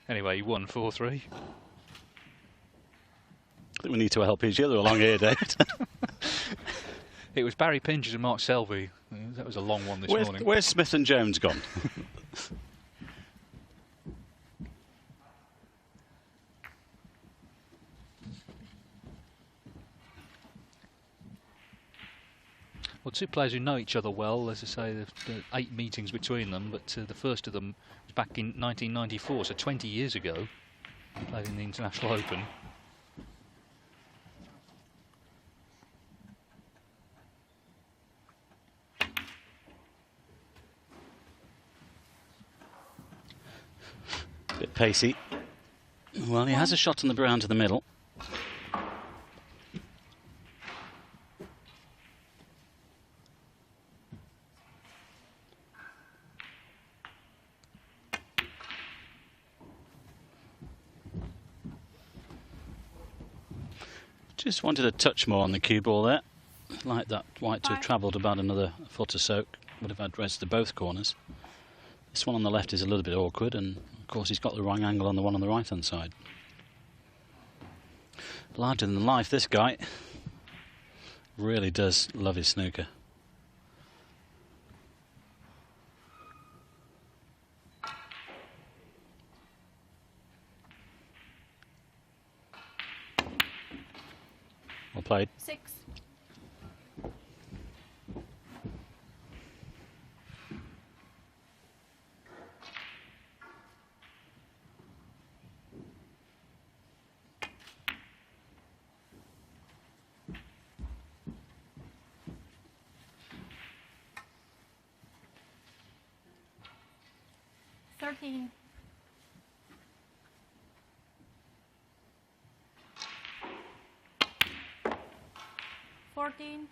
Anyway, he won 4-3. I think we need to help each other along here, David. It was Barry Pinches and Mark Selby. That was a long one this morning. Where's Smith and Jones gone? Well, two players who know each other well. As I say, there are 8 meetings between them, but the first of them was back in 1994, so 20 years ago. Played in the International Open. Bit pacey. Well, he has a shot on the brown to the middle. Just wanted a touch more on the cue ball there. Like that white to have travelled about another foot or so. Would have had reds to both corners. This one on the left is a little bit awkward, and of course he's got the wrong angle on the one on the right hand side. Larger than life, this guy. Really does love his snooker. Well played. 6. Thirteen. 14.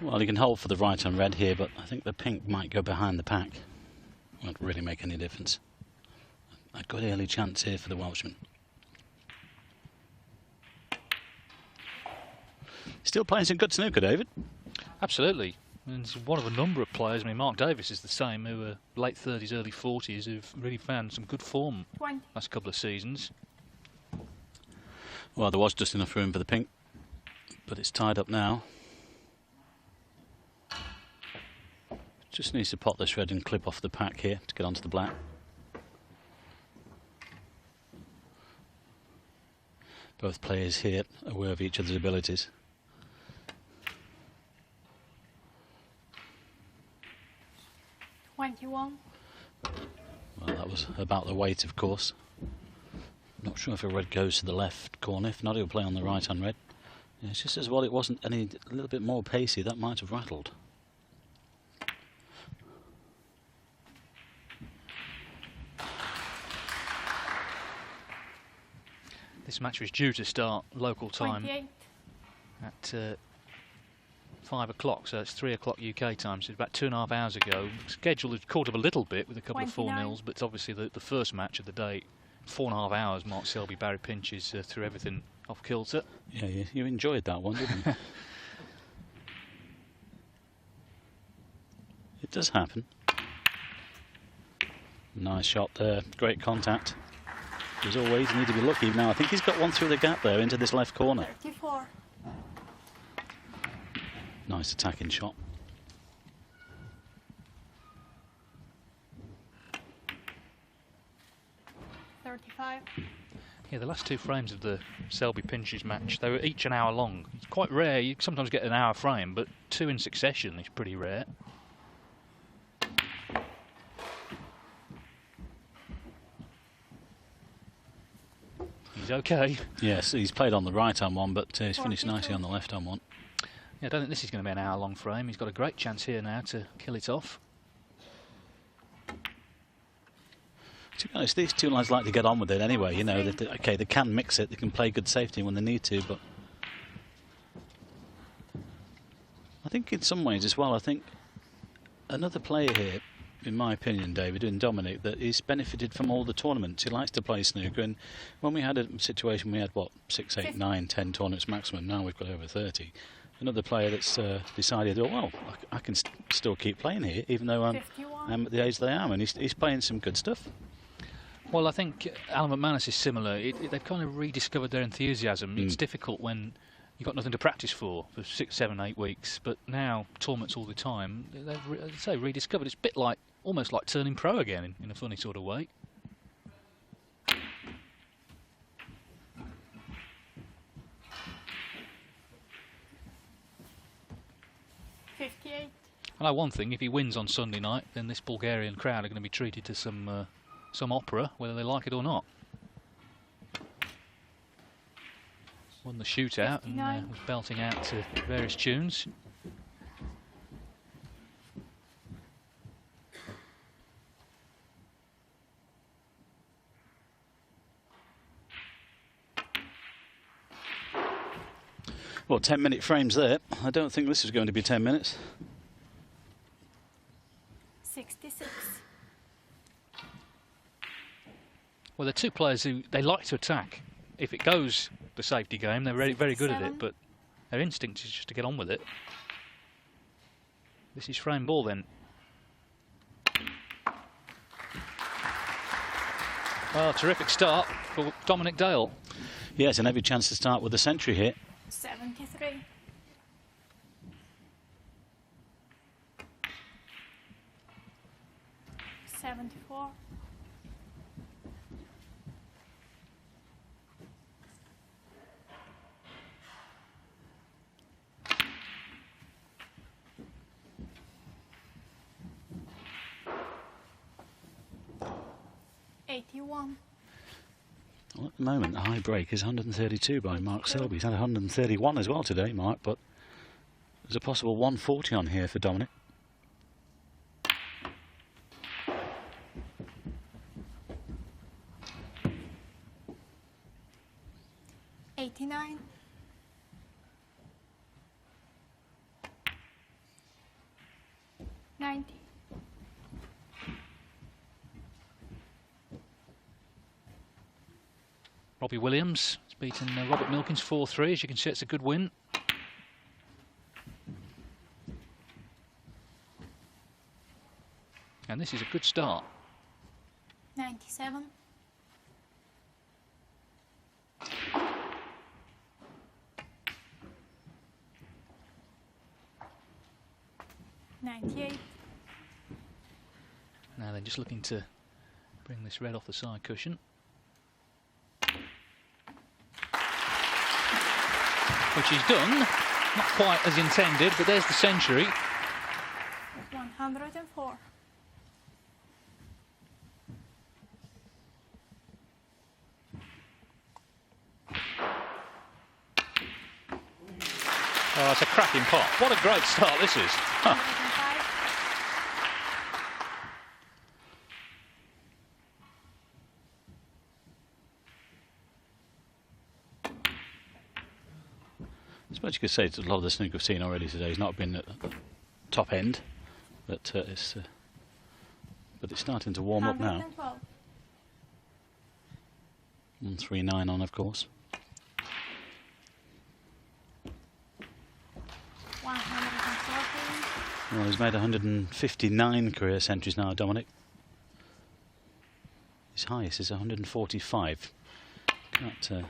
Well, he can hold for the right on red here, but I think the pink might go behind the pack. Won't really make any difference. A good early chance here for the Welshman. Still playing some good snooker, David. Absolutely. And it's one of a number of players. I mean, Mark Davis is the same, who are late 30s, early 40s, who've really found some good form 20. last couple of seasons. Well, there was just enough room for the pink, but it's tied up now. Just needs to pot this red and clip off the pack here to get onto the black. Both players here aware of each other's abilities. Well, that was about the weight, of course. Not sure if a red goes to the left corner. If not, he'll play on the right on red. Yeah, it's just as well it wasn't a little bit more pacey. That might have rattled. This match was due to start local time 28. at 5 o'clock, so it's 3 o'clock UK time, so about 2.5 hours ago. Schedule had caught up a little bit with a couple 29. of 4-0s, but it's obviously the first match of the day. 4.5 hours, Mark Selby, Barry Pinches threw everything off kilter. Yeah, you enjoyed that one, didn't you? It does happen. Nice shot there, great contact. As always, you need to be lucky. Now, I think he's got one through the gap there into this left corner. 34. Nice attacking shot. Yeah, the last 2 frames of the Selby Pinches match, they were each an hour long. It's quite rare. You sometimes get an hour frame, but 2 in succession is pretty rare. He's okay. Yes, he's played on the right on one, but he's finished nicely on the left on one. Yeah, I don't think this is going to be an hour-long frame. He's got a great chance here now to kill it off. To be honest, these two lads like to get on with it anyway. You know, okay, they can mix it, they can play good safety when they need to, but I think in some ways as well, I think another player here, in my opinion, David, and Dominic, that he's benefited from all the tournaments. He likes to play snooker, and when we had a situation, we had, what, 6, 8, 9, 10 tournaments maximum, now we've got over 30. Another player that's decided, oh, well, I can still keep playing here, even though I'm 51. at the age they are, and he's playing some good stuff. Well, I think Alan McManus is similar. They've kind of rediscovered their enthusiasm. It's difficult when you've got nothing to practice for 6, 7, 8 weeks, but now tournaments all the time. They've, as I say, rediscovered. It's a bit like, almost like turning pro again in a funny sort of way. I know one thing, if he wins on Sunday night, then this Bulgarian crowd are going to be treated to some opera, whether they like it or not. Won the shootout and was belting out to various tunes. Well, 10-minute frames there. I don't think this is going to be 10 minutes. 66. Well, they're two players who they like to attack. If it goes the safety game, they're very, very good at it, but their instinct is just to get on with it. This is frame ball then. Well, terrific start for Dominic Dale. Yes, and every chance to start with a century here. 73. $74. $81. Well, at the moment, the high break is 132 by Mark Selby. He's had 131 as well today, Mark, but there's a possible 140 on here for Dominic. $89. $90. Robbie Williams has beaten Robert Milkins 4-3. As you can see, it's a good win. And this is a good start. 97. $98. Now then, just looking to bring this red off the side cushion. Which he's done, not quite as intended, but there's the century. 104. Oh, it's a cracking pot. What a great start this is. Huh. 105. I suppose you could say that a lot of the snooker we've seen already today has not been at the top end, but it's starting to warm up now. 112. 139 on, of course. 114. Well, he's made 159 career centuries now, Dominic. His highest is 145. Can't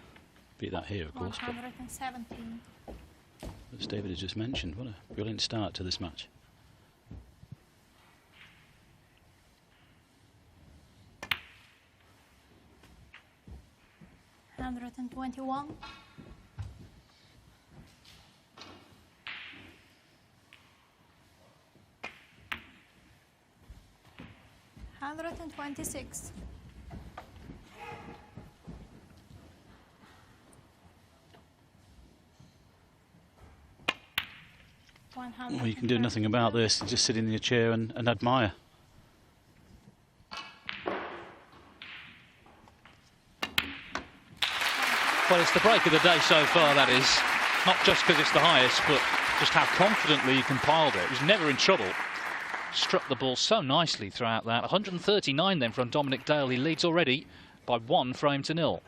beat that here, of course. 117. As David has just mentioned, what a brilliant start to this match. $121. $126. Well, you can do nothing about this. You just sit in your chair and admire. Well, it's the break of the day so far, that is. Not just because it's the highest, but just how confidently he compiled it. He was never in trouble. Struck the ball so nicely throughout that. 139 then from Dominic Dale. He leads already by 1 frame to 0.